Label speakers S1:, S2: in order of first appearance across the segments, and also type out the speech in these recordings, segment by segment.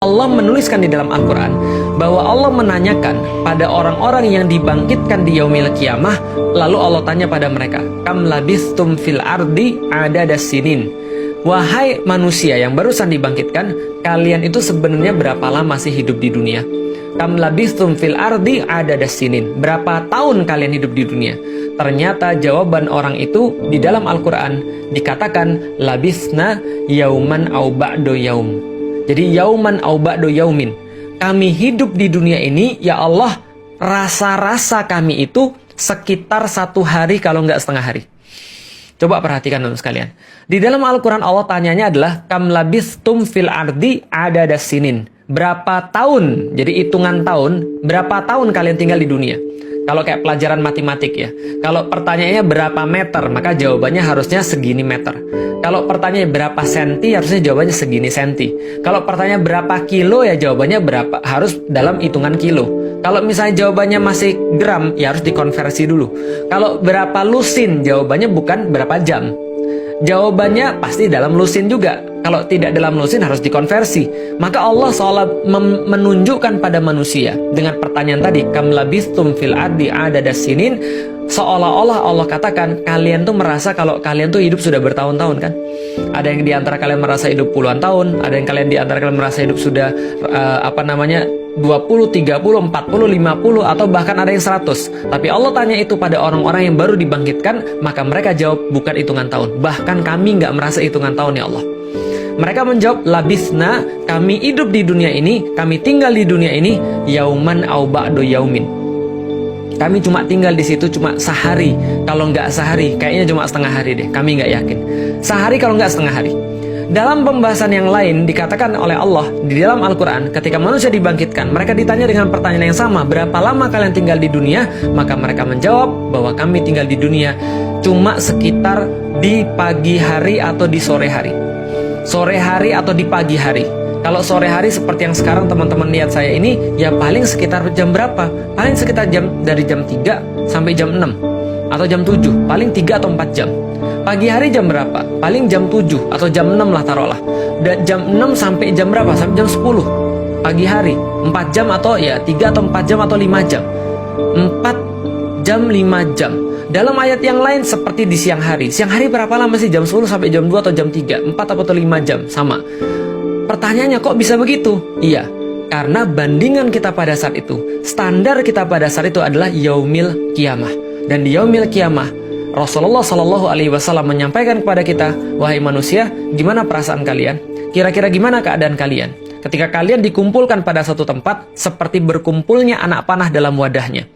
S1: Allah menuliskan di dalam Al-Quran bahwa Allah menanyakan pada orang-orang yang dibangkitkan di yaumil qiyamah, lalu Allah tanya pada mereka, kam labistum fil ardi adada sinin. Wahai manusia yang barusan dibangkitkan, kalian itu sebenarnya berapa lama sih hidup di dunia? Kam labistum fil ardi adada sinin. Berapa tahun kalian hidup di dunia? Ternyata jawaban orang itu di dalam Al-Quran dikatakan labisna yauman au ba'do yaum. Jadi yauman au ba'do yaumin. Kami hidup di dunia ini, ya Allah, rasa-rasa kami itu sekitar 1 hari kalau nggak setengah hari. Coba perhatikan teman sekalian. Di dalam Al-Quran Allah tanyanya adalah kam labistum fil ardi adada sinin. Berapa tahun? Jadi hitungan tahun, berapa tahun kalian tinggal di dunia? Kalau kayak pelajaran matematik ya. Kalau pertanyaannya berapa meter, maka jawabannya harusnya segini meter. Kalau pertanyaannya berapa senti, harusnya jawabannya segini senti. Kalau pertanyaan berapa kilo, ya jawabannya berapa, harus dalam hitungan kilo. Kalau misalnya jawabannya masih gram, ya harus dikonversi dulu. Kalau berapa lusin, jawabannya bukan berapa jam. Jawabannya pasti dalam lusin juga. Kalau tidak dalam lusin harus dikonversi. Maka Allah seolah menunjukkan pada manusia dengan pertanyaan tadi, kam labistum fil ardi adada sinin, seolah-olah Allah katakan kalian tuh merasa kalau kalian tuh hidup sudah bertahun-tahun kan. Ada yang diantara kalian merasa hidup puluhan tahun, ada yang kalian diantara kalian merasa hidup sudah 20, 30, 40, 50, atau bahkan ada yang 100. Tapi Allah tanya itu pada orang-orang yang baru dibangkitkan, maka mereka jawab bukan hitungan tahun. Bahkan kami nggak merasa hitungan tahun, ya Allah. Mereka menjawab, labisna, kami hidup di dunia ini, kami tinggal di dunia ini, yauman au ba'do yaumin. Kami cuma tinggal di situ cuma sehari, kalau nggak sehari, kayaknya cuma setengah hari deh, kami nggak yakin. Sehari kalau nggak setengah hari. Dalam pembahasan yang lain dikatakan oleh Allah di dalam Al-Quran, ketika manusia dibangkitkan, mereka ditanya dengan pertanyaan yang sama, berapa lama kalian tinggal di dunia? Maka mereka menjawab bahwa kami tinggal di dunia cuma sekitar di pagi hari atau di sore hari. Sore hari atau di pagi hari. Kalau sore hari seperti yang sekarang teman-teman lihat saya ini, ya paling sekitar jam berapa? Paling sekitar dari jam 3 sampai jam 6 atau jam 7, paling 3 atau 4 jam. Pagi hari jam berapa? Paling jam 7 atau jam 6 lah taruhlah. Dan jam 6 sampai jam berapa? Sampai jam 10 pagi hari. 4 jam atau ya 3 atau 4 jam atau 5 jam. 4 jam 5 jam. Dalam ayat yang lain seperti di siang hari. Siang hari berapa lama sih? Jam 10 sampai jam 2 atau jam 3? 4 atau 5 jam? Sama. Pertanyaannya kok bisa begitu? Iya, karena bandingan kita pada saat itu, standar kita pada saat itu adalah yaumil qiyamah. Dan di yaumil qiyamah, Rasulullah Shallallahu Alaihi Wasallam menyampaikan kepada kita, wahai manusia, gimana perasaan kalian? Kira-kira gimana keadaan kalian? Ketika kalian dikumpulkan pada satu tempat, seperti berkumpulnya anak panah dalam wadahnya.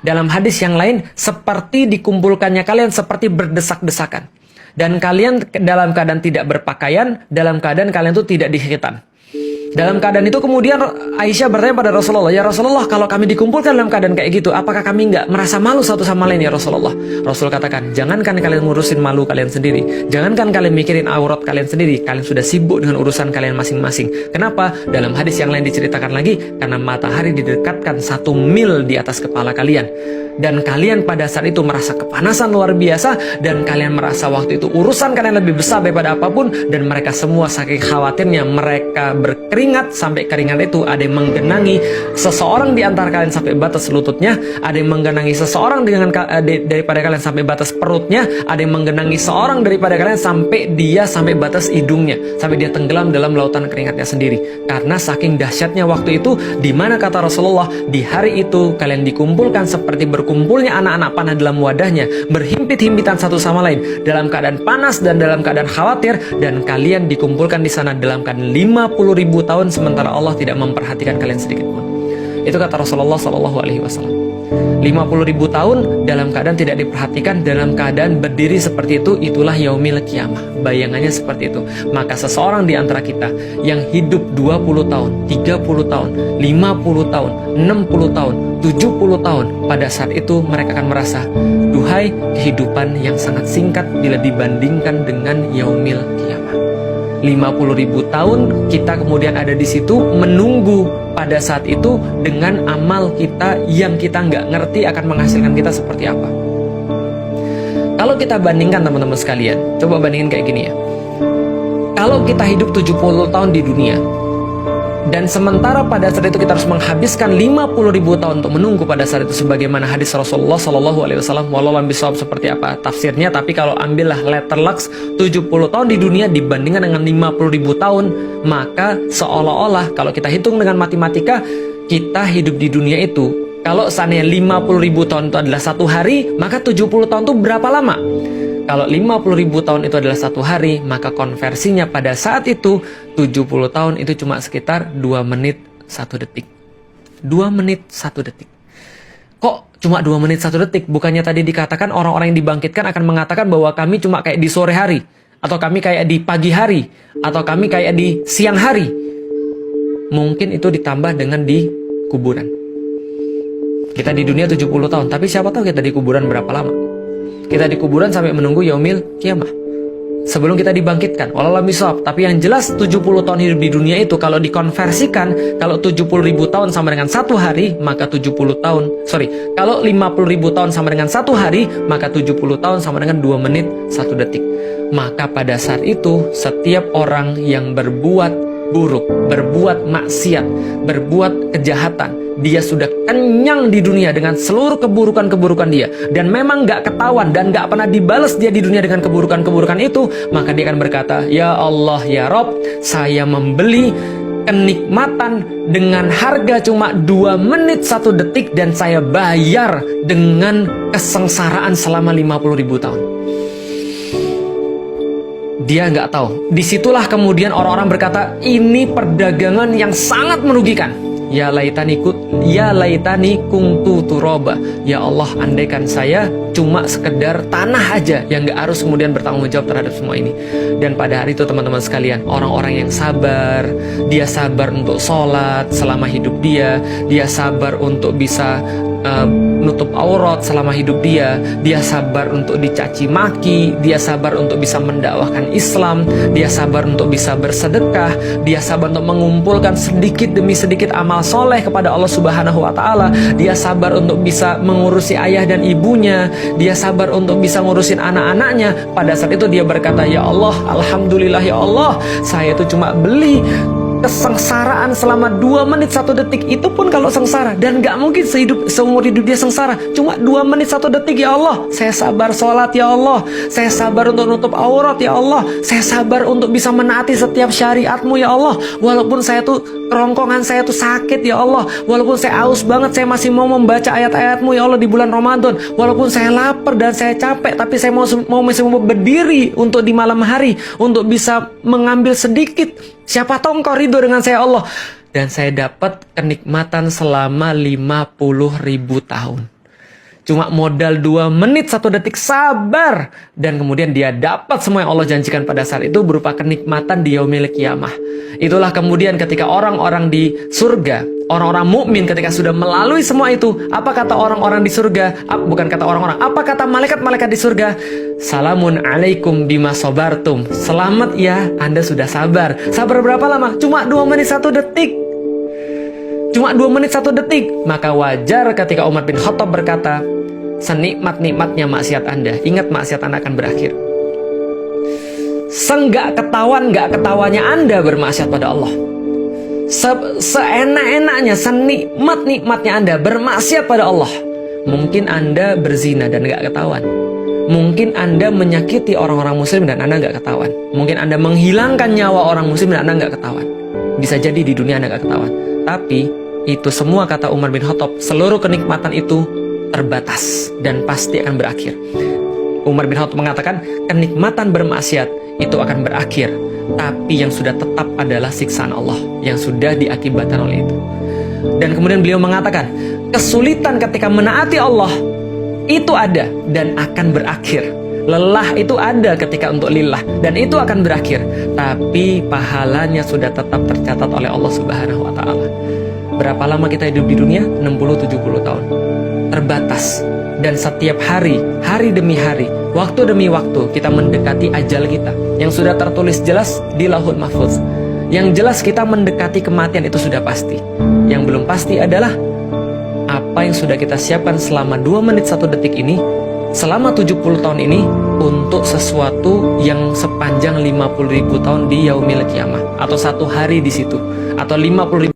S1: Dalam hadis yang lain, seperti dikumpulkannya kalian seperti berdesak-desakan. Dan kalian dalam keadaan tidak berpakaian, dalam keadaan kalian itu tidak dikhitan. Dalam keadaan itu kemudian Aisyah bertanya pada Rasulullah, ya Rasulullah, kalau kami dikumpulkan dalam keadaan kayak gitu, apakah kami nggak merasa malu satu sama lain ya Rasulullah? Rasul katakan, jangankan kalian ngurusin malu kalian sendiri, jangankan kalian mikirin aurat kalian sendiri, kalian sudah sibuk dengan urusan kalian masing-masing. Kenapa? Dalam hadis yang lain diceritakan lagi, karena matahari didekatkan 1 mil di atas kepala kalian. Dan kalian pada saat itu merasa kepanasan luar biasa, dan kalian merasa waktu itu urusan kalian lebih besar daripada apapun, dan mereka semua saking khawatirnya mereka berkeringat sampai keringat itu ada yang menggenangi seseorang di antara kalian sampai batas lututnya, ada yang menggenangi seseorang daripada kalian sampai batas perutnya, ada yang menggenangi seorang daripada kalian sampai batas hidungnya, sampai dia tenggelam dalam lautan keringatnya sendiri. Karena saking dahsyatnya waktu itu, di mana kata Rasulullah, di hari itu kalian dikumpulkan seperti berkumpulnya anak-anak panah dalam wadahnya, berhimpit-himpitan satu sama lain, dalam keadaan panas dan dalam keadaan khawatir, dan kalian dikumpulkan di sana dalam keadaan 50.000 tahun, sementara Allah tidak memperhatikan kalian sedikit pun. Itu kata Rasulullah Shallallahu Alaihi Wasallam. 50.000 tahun dalam keadaan tidak diperhatikan, dalam keadaan berdiri seperti itu, itulah yaumil qiyamah. Bayangannya seperti itu. Maka seseorang di antara kita yang hidup 20 tahun, 30 tahun, 50 tahun, 60 tahun, 70 tahun, pada saat itu mereka akan merasa, duhai kehidupan yang sangat singkat bila dibandingkan dengan yaumil qiyamah. 50.000 tahun kita kemudian ada di situ menunggu pada saat itu dengan amal kita yang kita nggak ngerti akan menghasilkan kita seperti apa. Kalau kita bandingkan teman-teman sekalian, coba bandingin kayak gini ya. Kalau kita hidup 70 tahun di dunia, Dan sementara pada saat itu kita harus menghabiskan 50.000 tahun untuk menunggu pada saat itu, sebagaimana hadis Rasulullah SAW. Wallahu a'lam bishawab seperti apa tafsirnya, tapi kalau ambillah letter lux 70 tahun di dunia dibandingkan dengan 50.000 tahun, maka seolah-olah kalau kita hitung dengan matematika, kita hidup di dunia itu, kalau seandainya 50.000 tahun itu adalah satu hari, maka 70 tahun itu berapa lama? Kalau 50.000 tahun itu adalah satu hari, maka konversinya pada saat itu 70 tahun itu cuma sekitar 2 menit 1 detik. 2 menit 1 detik. Kok cuma 2 menit 1 detik? Bukannya tadi dikatakan orang-orang yang dibangkitkan akan mengatakan bahwa kami cuma kayak di sore hari, atau kami kayak di pagi hari, atau kami kayak di siang hari. Mungkin itu ditambah dengan di kuburan. Kita di dunia 70 tahun, tapi siapa tahu kita di kuburan berapa lama? Kita di kuburan sampai menunggu yaumil kiamah, sebelum kita dibangkitkan. Wallahu a'lam bishawab. Tapi yang jelas 70 tahun hidup di dunia itu kalau dikonversikan, kalau 70.000 tahun sama dengan satu hari, maka 70 tahun, kalau 50.000 tahun sama dengan satu hari, maka 70 tahun sama dengan 2 menit 1 detik. Maka pada saat itu, setiap orang yang berbuat buruk, berbuat maksiat, berbuat kejahatan, dia sudah kenyang di dunia dengan seluruh keburukan-keburukan dia, dan memang gak ketahuan dan gak pernah dibalas dia di dunia dengan keburukan-keburukan itu, maka dia akan berkata, ya Allah, ya Rob, saya membeli kenikmatan dengan harga cuma 2 menit 1 detik, dan saya bayar dengan kesengsaraan selama 50.000 tahun. Dia nggak tahu. Disitulah kemudian orang-orang berkata, ini perdagangan yang sangat merugikan. Ya laitani kuntu turaba. Ya Allah, andaikan saya cuma sekedar tanah aja yang nggak harus kemudian bertanggung jawab terhadap semua ini. Dan pada hari itu teman-teman sekalian, orang-orang yang sabar, dia sabar untuk sholat selama hidup dia sabar untuk bisa nutup aurat selama hidup dia sabar untuk dicaci maki, dia sabar untuk bisa mendakwahkan Islam, dia sabar untuk bisa bersedekah, dia sabar untuk mengumpulkan sedikit demi sedikit amal soleh kepada Allah Subhanahu wa Ta'ala, dia sabar untuk bisa mengurusi ayah dan ibunya, dia sabar untuk bisa ngurusin anak-anaknya. Pada saat itu dia berkata, ya Allah, alhamdulillah ya Allah, saya itu cuma beli kesengsaraan selama 2 menit 1 detik. Itu pun kalau sengsara, dan gak mungkin seumur hidup dia sengsara. Cuma 2 menit 1 detik, ya Allah, saya sabar sholat, ya Allah, saya sabar untuk nutup aurat, ya Allah, saya sabar untuk bisa menaati setiap syariatmu, ya Allah, walaupun saya tuh kerongkongan saya tuh sakit, ya Allah, walaupun saya haus banget, saya masih mau membaca ayat-ayatmu, ya Allah, di bulan Ramadan, walaupun saya lapar dan saya capek, tapi saya masih mau berdiri untuk di malam hari untuk bisa mengambil sedikit. Siapa tahu engkau ridho dengan saya, Allah. Dan saya dapat kenikmatan selama 50.000 tahun. Cuma modal 2 menit 1 detik sabar, dan kemudian dia dapat semua yang Allah janjikan pada saat itu berupa kenikmatan di yaumil qiyamah. Itulah kemudian ketika orang-orang di surga, orang-orang mukmin ketika sudah melalui semua itu, apa kata orang-orang di surga? Bukan kata orang-orang, apa kata malaikat-malaikat di surga? Salamun alaikum bima sabartum. Selamat ya, Anda sudah sabar. Sabar berapa lama? Cuma 2 menit 1 detik. Cuma 2 menit 1 detik. Maka wajar ketika Umar bin Khattab berkata, senikmat-nikmatnya maksiat Anda, ingat maksiat Anda akan berakhir. Senggak ketawanya Anda bermaksiat pada Allah. Seenak-enaknya, senikmat-nikmatnya Anda bermaksiat pada Allah. Mungkin Anda berzina dan gak ketahuan. Mungkin Anda menyakiti orang-orang muslim dan Anda gak ketahuan. Mungkin Anda menghilangkan nyawa orang muslim dan Anda gak ketahuan. Bisa jadi di dunia Anda gak ketahuan. Tapi itu semua, kata Umar bin Khattab, seluruh kenikmatan itu terbatas dan pasti akan berakhir. Umar bin Khattab mengatakan, kenikmatan bermaksiat itu akan berakhir, tapi yang sudah tetap adalah siksaan Allah yang sudah diakibatkan oleh itu. Dan kemudian beliau mengatakan, kesulitan ketika menaati Allah itu ada dan akan berakhir. Lelah itu ada ketika untuk lillah, dan itu akan berakhir, tapi pahalanya sudah tetap tercatat oleh Allah Subhanahu wa Ta'ala. Berapa lama kita hidup di dunia? 60-70 tahun. Terbatas. Dan setiap hari, hari demi hari, waktu demi waktu, kita mendekati ajal kita yang sudah tertulis jelas di Lauhul Mahfuz. Yang jelas kita mendekati kematian, itu sudah pasti. Yang belum pasti adalah apa yang sudah kita siapkan selama 2 menit 1 detik ini, selama 70 tahun ini, untuk sesuatu yang sepanjang 50.000 tahun di yaumil qiyamah. atau 1 hari di situ, atau 50.000